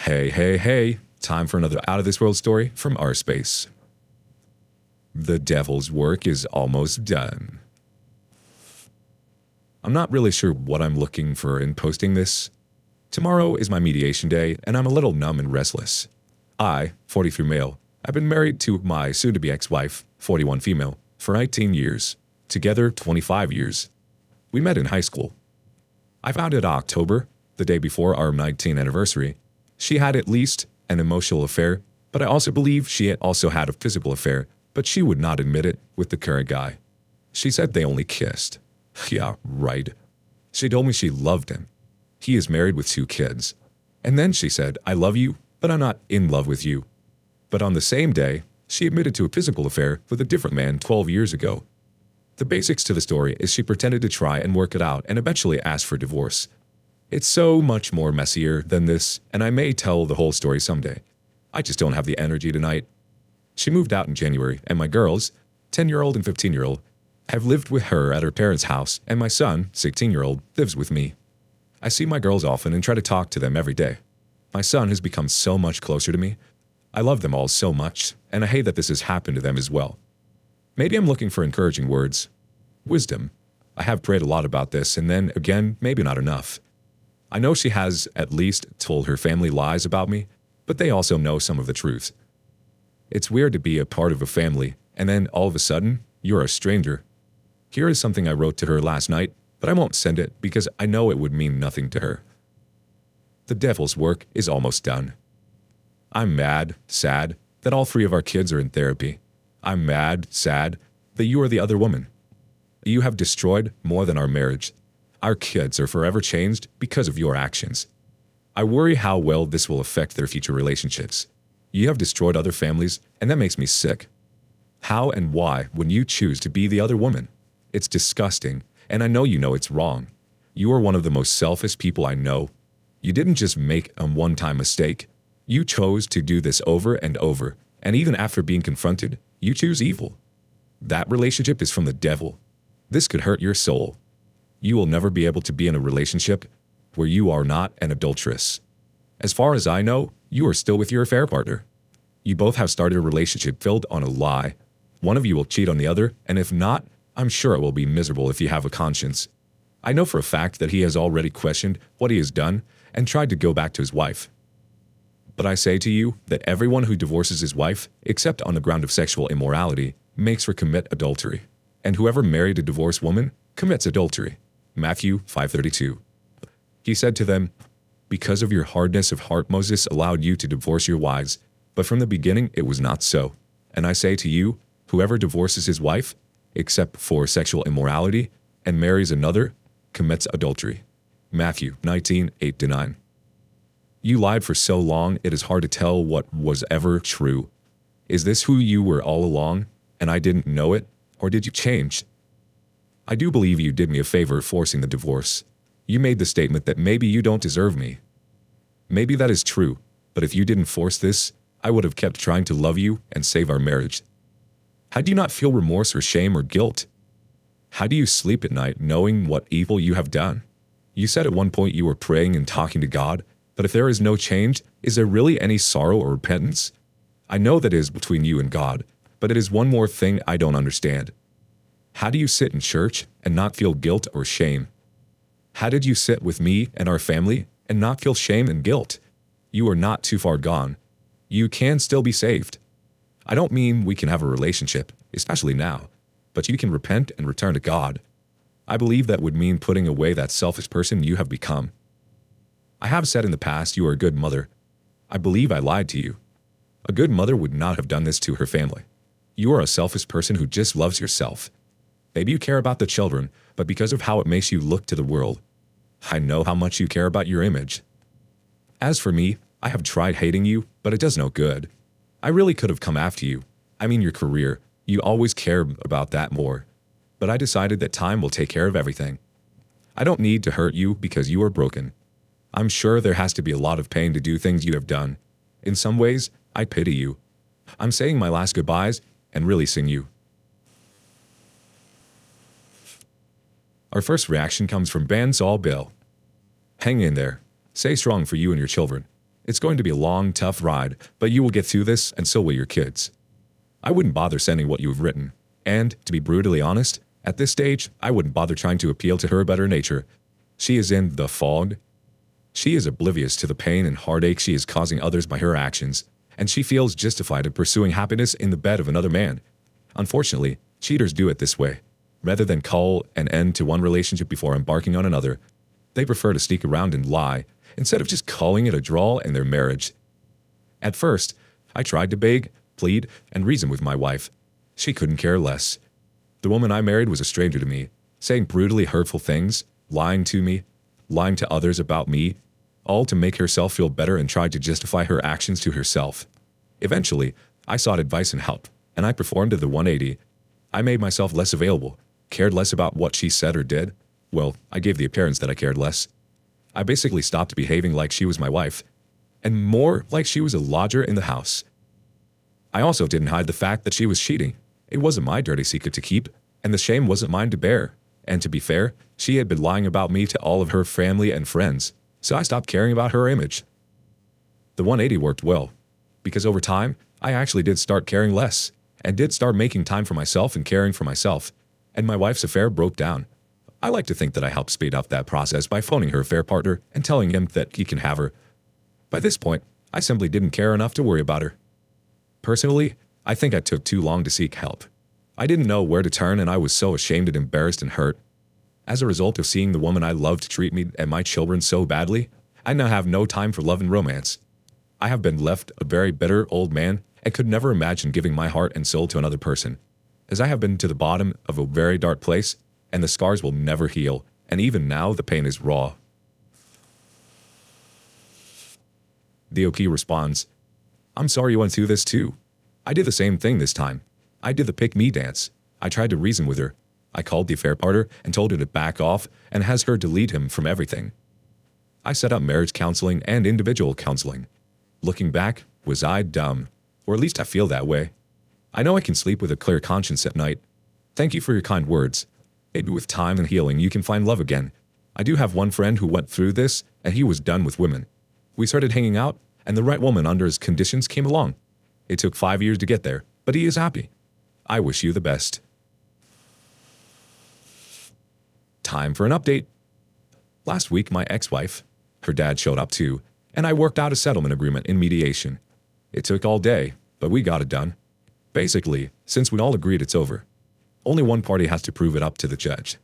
Hey, hey, hey, time for another Out of This World story from our space. The devil's work is almost done. I'm not really sure what I'm looking for in posting this. Tomorrow is my mediation day, and I'm a little numb and restless. I, 43 male, have been married to my soon-to-be ex-wife, 41 female, for 19 years. Together, 25 years. We met in high school. I found in October, the day before our 19th anniversary, she had at least an emotional affair, but I also believe she had also had a physical affair, but she would not admit it with the current guy. She said they only kissed. Yeah, right. She told me she loved him. He is married with 2 kids. And then she said, I love you, but I'm not in love with you. But on the same day, she admitted to a physical affair with a different man 12 years ago. The basics to the story is she pretended to try and work it out and eventually asked for divorce. It's so much more messier than this, and I may tell the whole story someday. I just don't have the energy tonight. She moved out in January, and my girls, 10-year-old and 15-year-old, have lived with her at her parents' house, and my son, 16-year-old, lives with me. I see my girls often and try to talk to them every day. My son has become so much closer to me. I love them all so much, and I hate that this has happened to them as well. Maybe I'm looking for encouraging words. Wisdom. I have prayed a lot about this, and then, again, maybe not enough. I know she has at least told her family lies about me, but they also know some of the truth. It's weird to be a part of a family, and then all of a sudden, you're a stranger. Here is something I wrote to her last night, but I won't send it because I know it would mean nothing to her. The devil's work is almost done. I'm mad, sad, that all 3 of our kids are in therapy. I'm mad, sad, that you are the other woman. You have destroyed more than our marriage. Our kids are forever changed because of your actions. I worry how well this will affect their future relationships. You have destroyed other families, and that makes me sick. How and why would you choose to be the other woman? It's disgusting, and I know you know it's wrong. You are one of the most selfish people I know. You didn't just make a one-time mistake. You chose to do this over and over, and even after being confronted, you choose evil. That relationship is from the devil. This could hurt your soul. You will never be able to be in a relationship where you are not an adulteress. As far as I know, you are still with your affair partner. You both have started a relationship filled on a lie. One of you will cheat on the other, and if not, I'm sure it will be miserable if you have a conscience. I know for a fact that he has already questioned what he has done and tried to go back to his wife. But I say to you that everyone who divorces his wife, except on the ground of sexual immorality, makes her commit adultery. And whoever married a divorced woman commits adultery. Matthew 5:32. He said to them, because of your hardness of heart Moses allowed you to divorce your wives, but from the beginning it was not so. And I say to you, whoever divorces his wife, except for sexual immorality, and marries another, commits adultery. Matthew 19:8-9. You lied for so long it is hard to tell what was ever true. Is this who you were all along, and I didn't know it, or did you change? I do believe you did me a favor forcing the divorce. You made the statement that maybe you don't deserve me. Maybe that is true, but if you didn't force this, I would have kept trying to love you and save our marriage. How do you not feel remorse or shame or guilt? How do you sleep at night knowing what evil you have done? You said at one point you were praying and talking to God, but if there is no change, is there really any sorrow or repentance? I know that it is between you and God, but it is one more thing I don't understand. How do you sit in church and not feel guilt or shame? How did you sit with me and our family and not feel shame and guilt? You are not too far gone. You can still be saved. I don't mean we can have a relationship, especially now, but you can repent and return to God. I believe that would mean putting away that selfish person you have become. I have said in the past you are a good mother. I believe I lied to you. A good mother would not have done this to her family. You are a selfish person who just loves yourself. Maybe you care about the children, but because of how it makes you look to the world. I know how much you care about your image. As for me, I have tried hating you, but it does no good. I really could have come after you. I mean your career. You always care about that more. But I decided that time will take care of everything. I don't need to hurt you because you are broken. I'm sure there has to be a lot of pain to do things you have done. In some ways, I pity you. I'm saying my last goodbyes and releasing you. Our first reaction comes from Banzal Bill. Hang in there. Stay strong for you and your children. It's going to be a long, tough ride, but you will get through this and so will your kids. I wouldn't bother sending what you've written. And, to be brutally honest, at this stage, I wouldn't bother trying to appeal to her better nature. She is in the fog. She is oblivious to the pain and heartache she is causing others by her actions, and she feels justified in pursuing happiness in the bed of another man. Unfortunately, cheaters do it this way. Rather than call an end to one relationship before embarking on another, they prefer to sneak around and lie, instead of just calling it a draw in their marriage. At first, I tried to beg, plead, and reason with my wife. She couldn't care less. The woman I married was a stranger to me, saying brutally hurtful things, lying to me, lying to others about me, all to make herself feel better and tried to justify her actions to herself. Eventually, I sought advice and help, and I performed the 180. I made myself less available, cared less about what she said or did. Well, I gave the appearance that I cared less. I basically stopped behaving like she was my wife, and more like she was a lodger in the house. I also didn't hide the fact that she was cheating. It wasn't my dirty secret to keep, and the shame wasn't mine to bear. And to be fair, she had been lying about me to all of her family and friends, so I stopped caring about her image. The 180 worked well, because over time, I actually did start caring less, and did start making time for myself and caring for myself, and my wife's affair broke down. I like to think that I helped speed up that process by phoning her affair partner and telling him that he can have her. By this point, I simply didn't care enough to worry about her. Personally, I think I took too long to seek help. I didn't know where to turn and I was so ashamed and embarrassed and hurt. As a result of seeing the woman I loved treat me and my children so badly, I now have no time for love and romance. I have been left a very bitter old man and could never imagine giving my heart and soul to another person, as I have been to the bottom of a very dark place and the scars will never heal, and even now the pain is raw. The OP responds, I'm sorry you went through this too. I did the same thing this time. I did the pick-me dance. I tried to reason with her. I called the affair partner and told her to back off and has her delete him from everything. I set up marriage counseling and individual counseling. Looking back, was I dumb? Or at least I feel that way. I know I can sleep with a clear conscience at night. Thank you for your kind words. Maybe with time and healing you can find love again. I do have one friend who went through this and he was done with women. We started hanging out and the right woman under his conditions came along. It took 5 years to get there, but he is happy. I wish you the best. Time for an update. Last week, my ex-wife, her dad showed up too, and I worked out a settlement agreement in mediation. It took all day, but we got it done. Basically, since we all agreed it's over, only one party has to prove it up to the judge.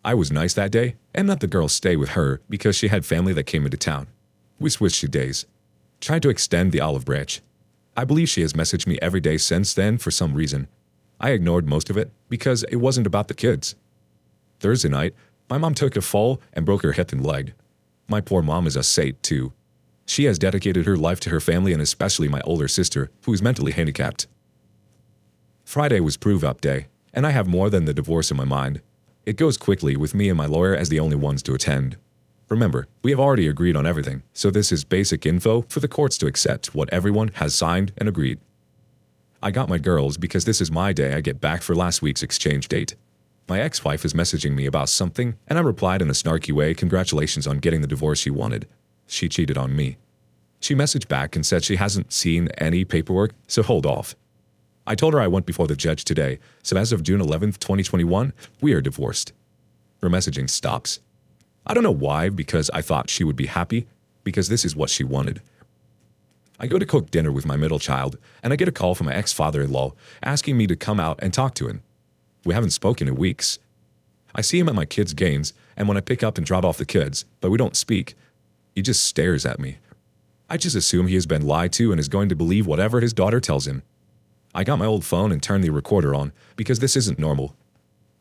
I was nice that day and let the girl stay with her because she had family that came into town. We switched days, tried to extend the olive branch. I believe she has messaged me every day since then for some reason. I ignored most of it because it wasn't about the kids. Thursday night, my mom took a fall and broke her hip and leg. My poor mom is a saint too. She has dedicated her life to her family and especially my older sister, who is mentally handicapped. Friday was prove-up day, and I have more than the divorce in my mind. It goes quickly with me and my lawyer as the only ones to attend. Remember, we have already agreed on everything, so this is basic info for the courts to accept what everyone has signed and agreed. I got my girls because this is my day I get back for last week's exchange date. My ex-wife is messaging me about something, and I replied in a snarky way, congratulations on getting the divorce she wanted. She cheated on me. She messaged back and said she hasn't seen any paperwork, so hold off. I told her I went before the judge today, so as of June 11th, 2021, we are divorced. Her messaging stops. I don't know why, because I thought she would be happy, because this is what she wanted. I go to cook dinner with my middle child, and I get a call from my ex-father-in-law asking me to come out and talk to him. We haven't spoken in weeks. I see him at my kids' games, and when I pick up and drop off the kids, but we don't speak, he just stares at me. I just assume he has been lied to and is going to believe whatever his daughter tells him. I got my old phone and turned the recorder on, because this isn't normal.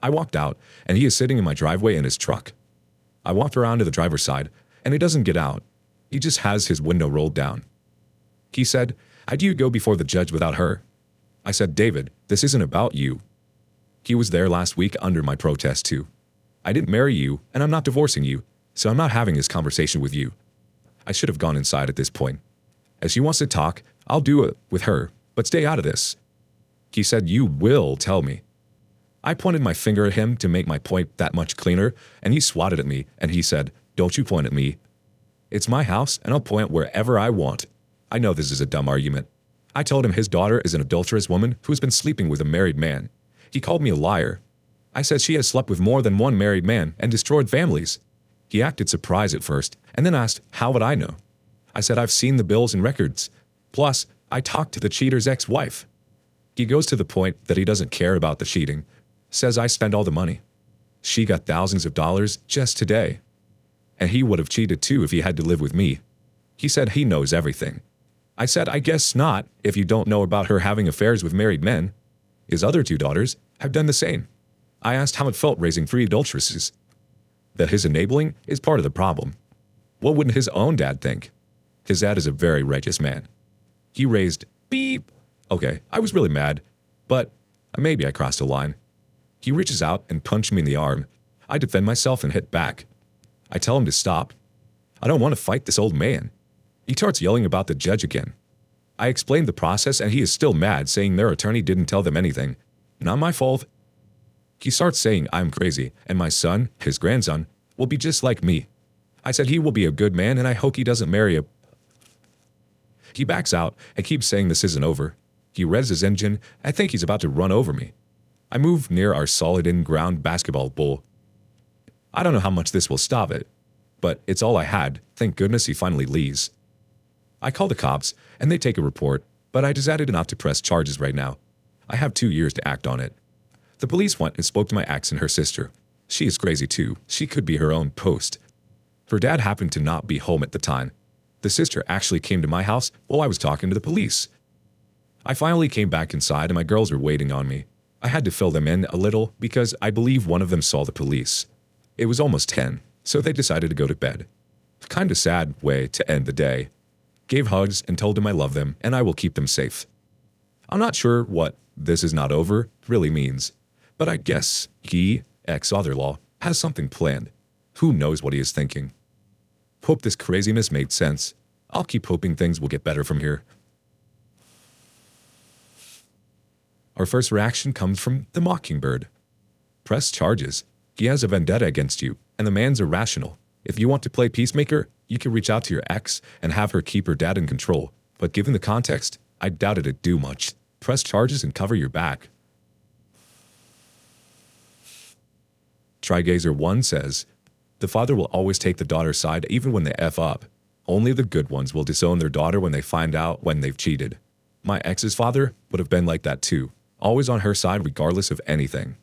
I walked out, and he is sitting in my driveway in his truck. I walked around to the driver's side, and he doesn't get out. He just has his window rolled down. He said, "How do you go before the judge without her?" I said, "David, this isn't about you." He was there last week under my protest too. I didn't marry you, and I'm not divorcing you, so I'm not having this conversation with you. I should have gone inside at this point. If she wants to talk, I'll do it with her, but stay out of this. He said, "You will tell me." I pointed my finger at him to make my point that much cleaner, and he swatted at me, and he said, "Don't you point at me." It's my house, and I'll point wherever I want. I know this is a dumb argument. I told him his daughter is an adulterous woman who has been sleeping with a married man. He called me a liar. I said she has slept with more than one married man and destroyed families. He acted surprised at first, and then asked, how would I know? I said I've seen the bills and records. Plus, I talked to the cheater's ex-wife. He goes to the point that he doesn't care about the cheating, says I spend all the money. She got thousands of dollars just today. And he would have cheated too if he had to live with me. He said he knows everything. I said, I guess not if you don't know about her having affairs with married men. His other 2 daughters have done the same. I asked how it felt raising 3 adulteresses. That his enabling is part of the problem. What wouldn't his own dad think? His dad is a very righteous man. He raised beep. Okay, I was really mad, but maybe I crossed a line. He reaches out and punches me in the arm. I defend myself and hit back. I tell him to stop. I don't want to fight this old man. He starts yelling about the judge again. I explained the process and he is still mad, saying their attorney didn't tell them anything. Not my fault. He starts saying I'm crazy and my son, his grandson, will be just like me. I said he will be a good man and I hope he doesn't marry a... He backs out and keeps saying this isn't over. He revs his engine. I think he's about to run over me. I move near our solid in-ground basketball goal. I don't know how much this will stop it, but it's all I had. Thank goodness he finally leaves. I call the cops, and they take a report, but I decided not to press charges right now. I have 2 years to act on it. The police went and spoke to my ex and her sister. She is crazy too. She could be her own post. Her dad happened to not be home at the time. The sister actually came to my house while I was talking to the police. I finally came back inside and my girls were waiting on me. I had to fill them in a little because I believe one of them saw the police. It was almost 10, so they decided to go to bed. Kinda sad way to end the day. Gave hugs and told them I love them and I will keep them safe. I'm not sure what "this is not over" really means, but I guess he, ex-father-in-law, has something planned. Who knows what he is thinking? Hope this craziness made sense. I'll keep hoping things will get better from here. Our first reaction comes from the Mockingbird. Press charges. He has a vendetta against you, and the man's irrational. If you want to play peacemaker, you can reach out to your ex and have her keep her dad in control. But given the context, I doubt it'd do much. Press charges and cover your back. Trygazer1 says, the father will always take the daughter's side even when they F up. Only the good ones will disown their daughter when they find out when they've cheated. My ex's father would have been like that too. Always on her side regardless of anything.